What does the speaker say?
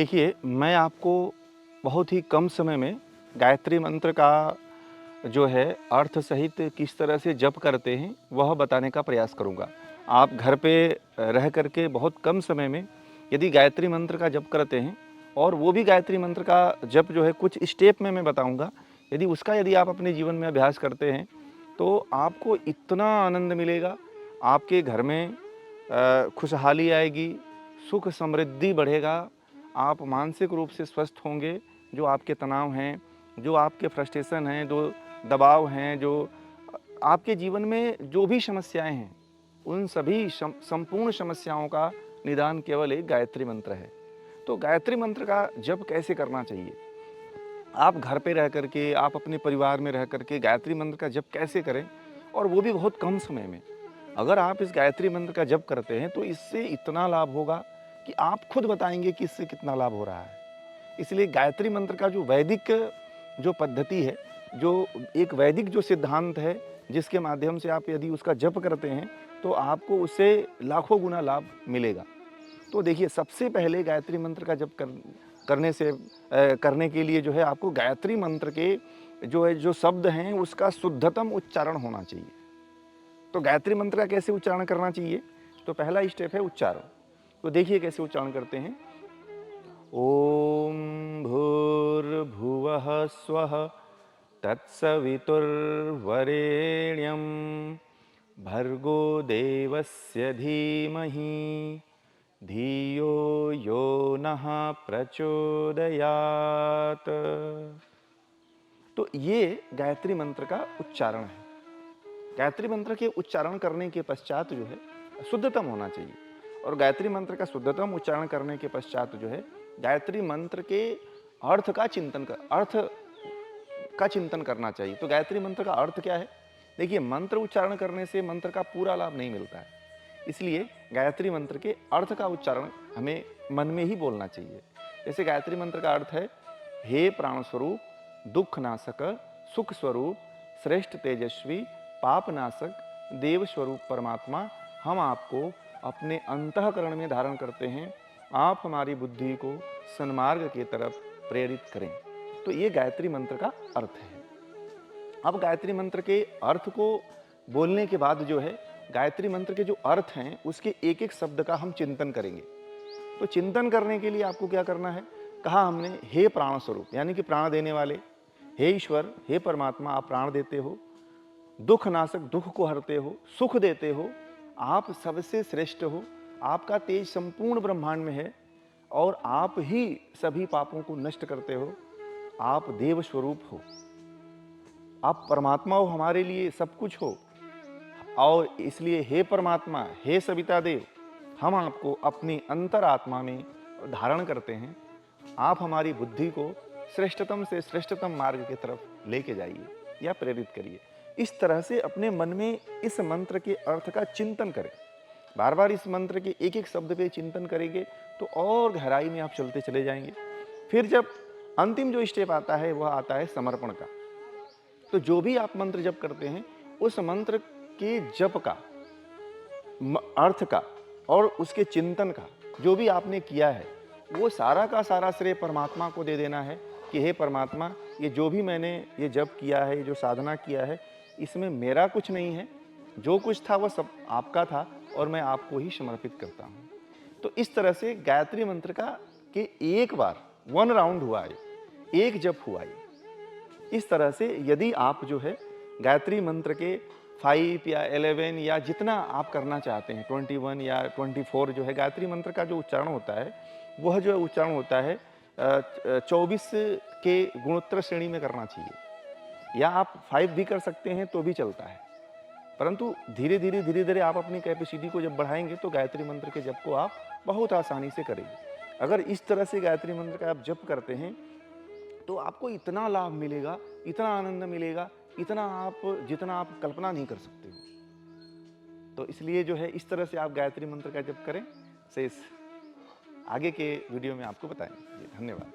देखिए, मैं आपको बहुत ही कम समय में गायत्री मंत्र का जो है अर्थ सहित किस तरह से जप करते हैं, वह बताने का प्रयास करूँगा। आप घर पे रह कर के बहुत कम समय में यदि गायत्री मंत्र का जप करते हैं और वो भी गायत्री मंत्र का जप जो है कुछ स्टेप में मैं बताऊँगा, यदि आप अपने जीवन में अभ्यास करते हैं, तो आपको इतना आनंद मिलेगा, आपके घर में खुशहाली आएगी, सुख समृद्धि बढ़ेगा, आप मानसिक रूप से स्वस्थ होंगे। जो आपके तनाव हैं, जो आपके फ्रस्ट्रेशन हैं, जो दबाव हैं, जो आपके जीवन में जो भी समस्याएं हैं, उन सभी संपूर्ण समस्याओं का निदान केवल एक गायत्री मंत्र है। तो गायत्री मंत्र का जप कैसे करना चाहिए? आप घर पे रह करके, आप अपने परिवार में रह करके गायत्री मंत्र का जप कैसे करें, और वो भी बहुत कम समय में। अगर आप इस गायत्री मंत्र का जप करते हैं तो इससे इतना लाभ होगा कि आप खुद बताएंगे कि इससे कितना लाभ हो रहा है। इसलिए गायत्री मंत्र का जो वैदिक जो पद्धति है, जो एक वैदिक जो सिद्धांत है, जिसके माध्यम से आप यदि उसका जप करते हैं तो आपको उससे लाखों गुना लाभ मिलेगा। तो देखिए, सबसे पहले गायत्री मंत्र का जप करने के लिए जो है आपको गायत्री मंत्र के जो शब्द हैं उसका शुद्धतम उच्चारण होना चाहिए। तो गायत्री मंत्र का कैसे उच्चारण करना चाहिए? तो पहला स्टेप है उच्चारण। तो देखिए कैसे उच्चारण करते हैं। ओम भूर्भुवः स्वः तत्सवितुर्वरेण्यं भर्गो देवस्य धीमहि धियो यो नः प्रचोदयात्। तो ये गायत्री मंत्र का उच्चारण है। गायत्री मंत्र के उच्चारण करने के पश्चात जो है शुद्धतम होना चाहिए, और गायत्री मंत्र का शुद्धतम उच्चारण करने के पश्चात जो है गायत्री मंत्र के अर्थ का चिंतन करना चाहिए। तो गायत्री मंत्र का अर्थ क्या है? देखिए, मंत्र उच्चारण करने से मंत्र का पूरा लाभ नहीं मिलता है, इसलिए गायत्री मंत्र के अर्थ का उच्चारण हमें मन में ही बोलना चाहिए। जैसे गायत्री मंत्र का अर्थ है, हे प्राण स्वरूप, दुख नाशक, सुख स्वरूप, श्रेष्ठ तेजस्वी, पाप नाशक, देव स्वरूप परमात्मा, हम आपको अपने अंतःकरण में धारण करते हैं। आप हमारी बुद्धि को सन्मार्ग की तरफ प्रेरित करें। तो ये गायत्री मंत्र का अर्थ है। अब गायत्री मंत्र के अर्थ को बोलने के बाद जो है गायत्री मंत्र के जो अर्थ हैं उसके एक एक शब्द का हम चिंतन करेंगे। तो चिंतन करने के लिए आपको क्या करना है? कहा हमने, हे प्राण स्वरूप, यानी कि प्राण देने वाले, हे ईश्वर, हे परमात्मा, आप प्राण देते हो, दुख नाशक, दुख को हरते हो, सुख देते हो, आप सबसे श्रेष्ठ हो, आपका तेज संपूर्ण ब्रह्मांड में है और आप ही सभी पापों को नष्ट करते हो, आप देव स्वरूप हो, आप परमात्मा हो, हमारे लिए सब कुछ हो। और इसलिए हे परमात्मा, हे सविता देव, हम आपको अपनी अंतरात्मा में धारण करते हैं। आप हमारी बुद्धि को श्रेष्ठतम से श्रेष्ठतम मार्ग की तरफ लेके जाइए या प्रेरित करिए। इस तरह से अपने मन में इस मंत्र के अर्थ का चिंतन करें। बार बार इस मंत्र के एक एक शब्द पे चिंतन करेंगे तो और गहराई में आप चलते चले जाएंगे। फिर जब अंतिम जो स्टेप आता है वह आता है समर्पण का। तो जो भी आप मंत्र जप करते हैं, उस मंत्र के जप का, अर्थ का और उसके चिंतन का जो भी आपने किया है, वो सारा का सारा श्रेय परमात्मा को दे देना है कि हे परमात्मा, ये जो भी मैंने ये जप किया है, जो साधना किया है, इसमें मेरा कुछ नहीं है, जो कुछ था वह सब आपका था और मैं आपको ही समर्पित करता हूँ। तो इस तरह से गायत्री मंत्र का कि एक बार 1 राउंड हुआ है, एक जप हुआ है। इस तरह से यदि आप जो है गायत्री मंत्र के 5 या 11 या जितना आप करना चाहते हैं, 21 या 24 जो है गायत्री मंत्र का जो उच्चारण होता है, वह जो उच्चारण होता है 24 के गुणोत्तर श्रेणी में करना चाहिए, या आप 5 भी कर सकते हैं तो भी चलता है। परंतु धीरे धीरे आप अपनी कैपेसिटी को जब बढ़ाएंगे तो गायत्री मंत्र के जप को आप बहुत आसानी से करेंगे। अगर इस तरह से गायत्री मंत्र का आप जप करते हैं तो आपको इतना लाभ मिलेगा, इतना आनंद मिलेगा, जितना आप कल्पना नहीं कर सकते हो। तो इसलिए जो है इस तरह से आप गायत्री मंत्र का जप करें। शेष आगे के वीडियो में आपको बताएंगे। धन्यवाद।